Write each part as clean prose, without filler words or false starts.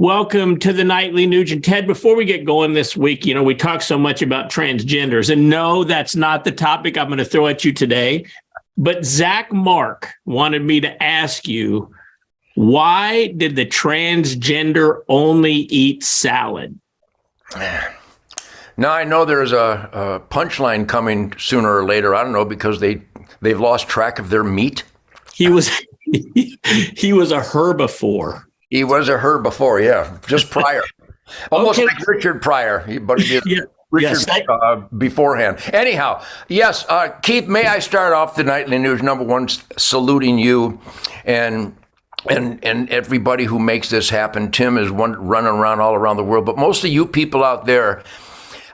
Welcome to the Nightly Nuge. And Ted, before we get going this week, we talk so much about transgenders. And no, that's not the topic I'm going to throw at you today. But Zach Mark wanted me to ask you, why did the transgender only eat salad? Now, I know there's a punchline coming sooner or later. I don't know, because they've lost track of their meat. He was he was a herbivore. He was a herbivore, yeah, just prior. Almost okay. Like Richard Pryor, Richard beforehand. Anyhow, yes, Keith, may I start off the Nightly News, number one, saluting you and everybody who makes this happen. Tim is running around all around the world, but most of you people out there,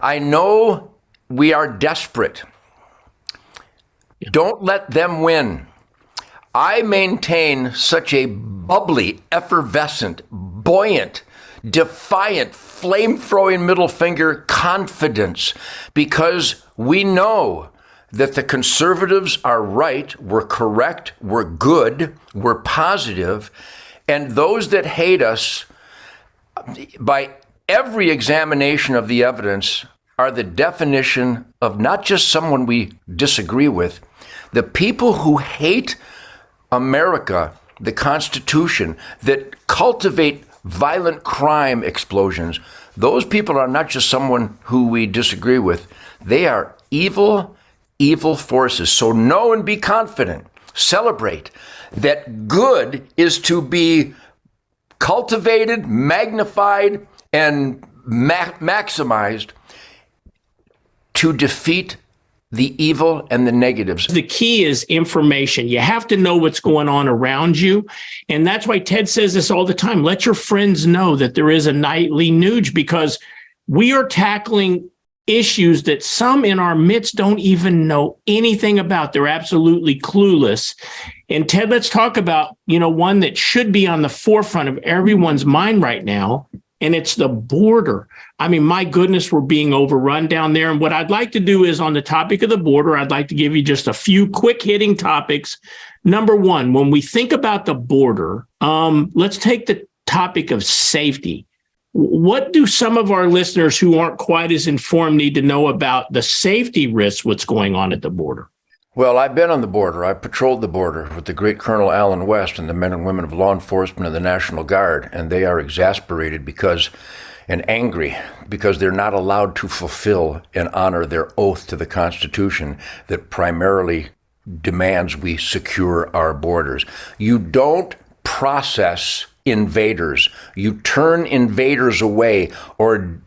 I know we are desperate. Don't let them win. I maintain such a bubbly, effervescent, buoyant, defiant, flame-throwing middle finger confidence, because we know that the conservatives are right, we're correct, we're good, we're positive, and those that hate us, by every examination of the evidence, are the definition of not just someone we disagree with. The people who hate America, the Constitution, that cultivate violent crime explosions, those people are not just someone who we disagree with. They are evil forces. So know and be confident, celebrate that good is to be cultivated, magnified, and maximized to defeat the evil and the negatives. The key is information. You have to know what's going on around you. And that's why Ted says this all the time. Let your friends know that there is a Nightly Nuge, because we are tackling issues that some in our midst don't even know anything about. They're absolutely clueless. And Ted, let's talk about, one that should be on the forefront of everyone's mind right now. And it's the border. I mean, my goodness, we're being overrun down there. And what I'd like to do is, on the topic of the border, I'd like to give you just a few quick hitting topics. Number one, when we think about the border, let's take the topic of safety. What do some of our listeners who aren't quite as informed need to know about the safety risks, what's going on at the border? Well, I've been on the border. I patrolled the border with the great Colonel Allen West and the men and women of law enforcement and the National Guard, and they are exasperated and angry because they're not allowed to fulfill and honor their oath to the Constitution that primarily demands we secure our borders. You don't process invaders. You turn invaders away or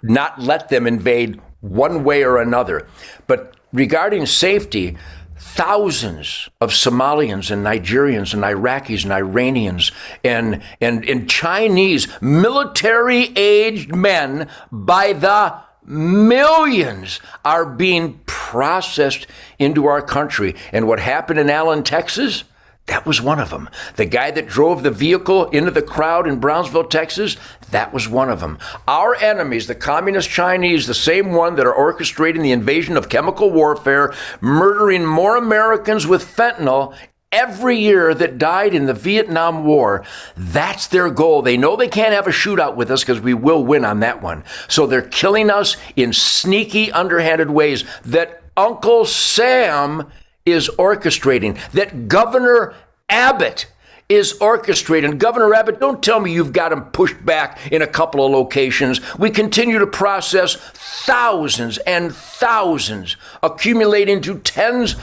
not let them invade one way or another. But regarding safety, thousands of Somalians and Nigerians and Iraqis and Iranians and Chinese military-aged men by the millions are being processed into our country. And what happened in Allen, Texas, that was one of them. The guy that drove the vehicle into the crowd in Brownsville, Texas, that was one of them. Our enemies, the communist Chinese, the same one that are orchestrating the invasion of chemical warfare, murdering more Americans with fentanyl every year that died in the Vietnam War, that's their goal. They know they can't have a shootout with us because we will win on that one. So they're killing us in sneaky, underhanded ways that Uncle Sam is orchestrating, that Governor Abbott is orchestrating. Governor Abbott, don't tell me you've got him pushed back in a couple of locations. We continue to process thousands and thousands, accumulating to tens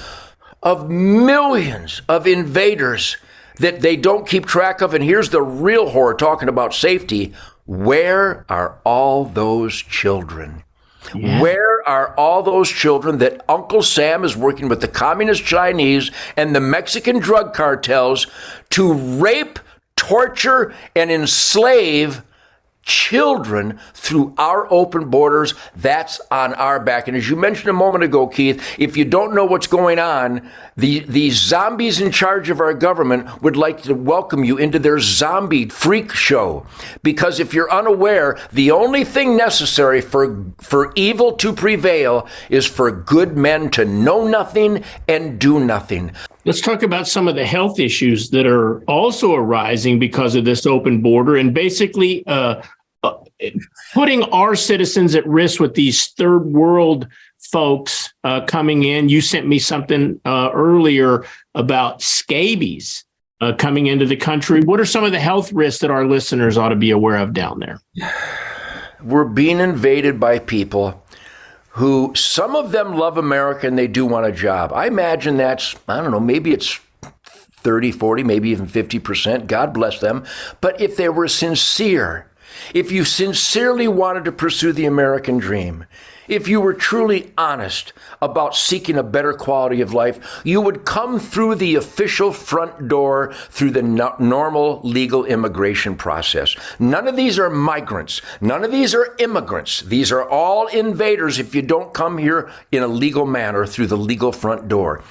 of millions of invaders that they don't keep track of. And here's the real horror, talking about safety. Where are all those children? Yeah. Where are all those children that Uncle Sam is working with the communist Chinese and the Mexican drug cartels to rape, torture, and enslave children through our open borders? That's on our back. And as you mentioned a moment ago, Keith, if you don't know what's going on, the zombies in charge of our government would like to welcome you into their zombie freak show. Because if you're unaware, the only thing necessary for evil to prevail is for good men to know nothing and do nothing. Let's talk about some of the health issues that are also arising because of this open border, and basically putting our citizens at risk with these third world folks coming in. You sent me something earlier about scabies coming into the country. What are some of the health risks that our listeners ought to be aware of down there? We're being invaded by people who, some of them love America and they do want a job. I imagine that's, I don't know, maybe it's 30, 40, maybe even 50%. God bless them. But if they were sincere, if you sincerely wanted to pursue the American dream, if you were truly honest about seeking a better quality of life, you would come through the official front door through the normal legal immigration process. None of these are migrants. None of these are immigrants. These are all invaders if you don't come here in a legal manner through the legal front door.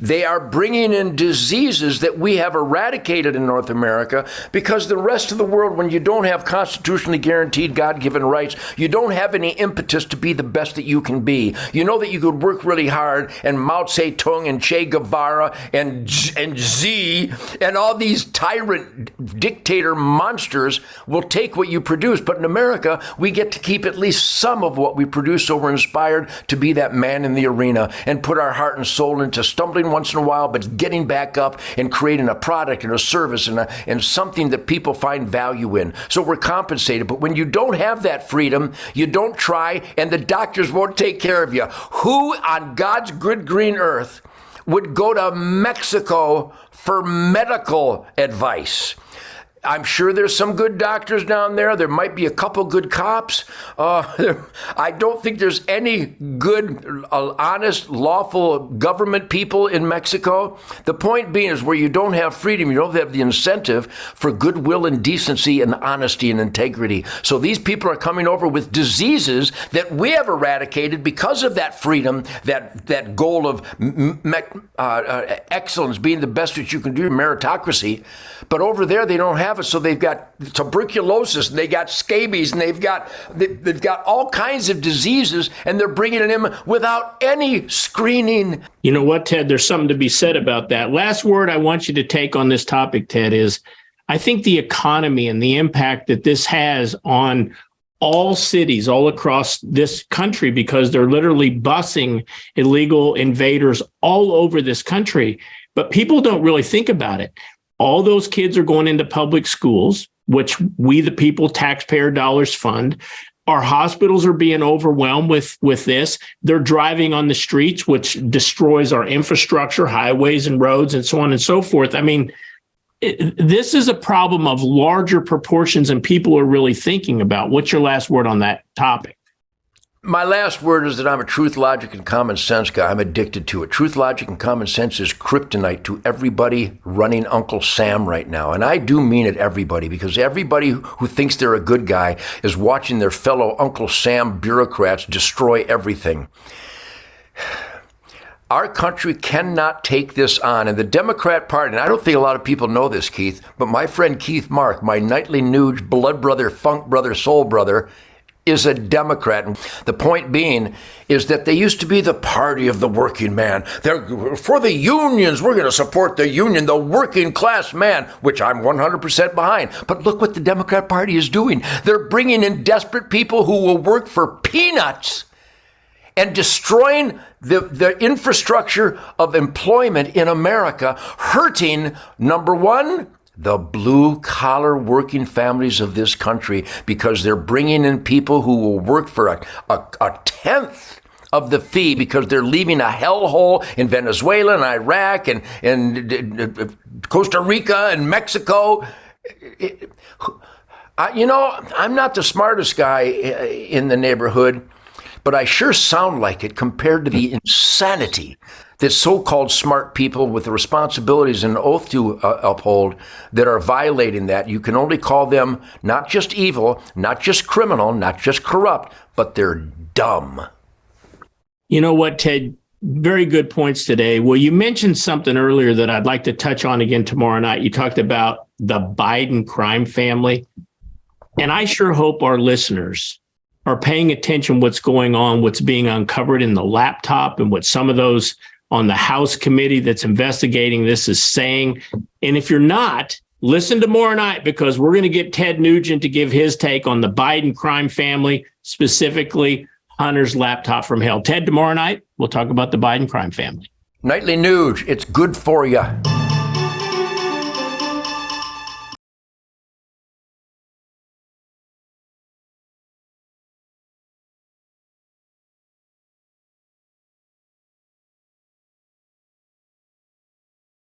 They are bringing in diseases that we have eradicated in North America because the rest of the world, when you don't have constitutionally guaranteed God-given rights, you don't have any impetus to be the best that you can be. You know that you could work really hard, and Mao Zedong and Che Guevara and Xi and all these tyrant dictator monsters will take what you produce. But in America, we get to keep at least some of what we produce, so we're inspired to be that man in the arena and put our heart and soul into stumbling once in a while, but getting back up and creating a product and a service and something that people find value in. So we're compensated. But when you don't have that freedom, you don't try, and the doctors won't take care of you. Who on God's good green earth would go to Mexico for medical advice? I'm sure there's some good doctors down there. There might be a couple good cops. I don't think there's any good, honest, lawful government people in Mexico. The point being is where you don't have freedom, you don't have the incentive for goodwill and decency and honesty and integrity. So these people are coming over with diseases that we have eradicated because of that freedom, that goal of excellence, being the best that you can do, meritocracy. But over there, they don't have it. So they've got tuberculosis, and they got scabies, and they've got all kinds of diseases, and they're bringing it in without any screening. You know what, Ted? There's something to be said about that. Last word I want you to take on this topic, Ted, is I think the economy and the impact that this has on all cities all across this country, because they're literally busing illegal invaders all over this country. But people don't really think about it. All those kids are going into public schools, which we, the people, taxpayer dollars fund. Our hospitals are being overwhelmed with this. They're driving on the streets, which destroys our infrastructure, highways and roads, and so on and so forth. I mean, this is a problem of larger proportions than people are really thinking about. What's your last word on that topic? My last word is that I'm a truth, logic, and common sense guy. I'm addicted to it. Truth, logic, and common sense is kryptonite to everybody running Uncle Sam right now. And I do mean it, everybody, because everybody who thinks they're a good guy is watching their fellow Uncle Sam bureaucrats destroy everything. Our country cannot take this on. And the Democrat Party, and I don't think a lot of people know this, Keith, but my friend Keith Mark, my nightly Nuge blood brother, funk brother, soul brother, is a Democrat. And the point being is that they used to be the party of the working man. They're for the unions. We're going to support the union, the working class man, which I'm 100% behind. But look what the Democrat Party is doing. They're bringing in desperate people who will work for peanuts and destroying the infrastructure of employment in America, hurting, number one, the blue-collar working families of this country, because they're bringing in people who will work for a tenth of the fee, because they're leaving a hellhole in Venezuela and Iraq and Costa Rica and Mexico. I'm not the smartest guy in the neighborhood, but I sure sound like it compared to the insanity that so-called smart people with the responsibilities and oath to uphold that are violating that. You can only call them not just evil, not just criminal, not just corrupt, but they're dumb. You know what, Ted? Very good points today. Well, you mentioned something earlier that I'd like to touch on again tomorrow night. You talked about the Biden crime family. And I sure hope our listeners are paying attention what's going on, what's being uncovered in the laptop, and what some of those on the House committee that's investigating this is saying. And if you're not, listen tomorrow night, because we're going to get Ted Nugent to give his take on the Biden crime family, specifically Hunter's laptop from hell. Ted, tomorrow night, we'll talk about the Biden crime family. Nightly Nuge, it's good for you.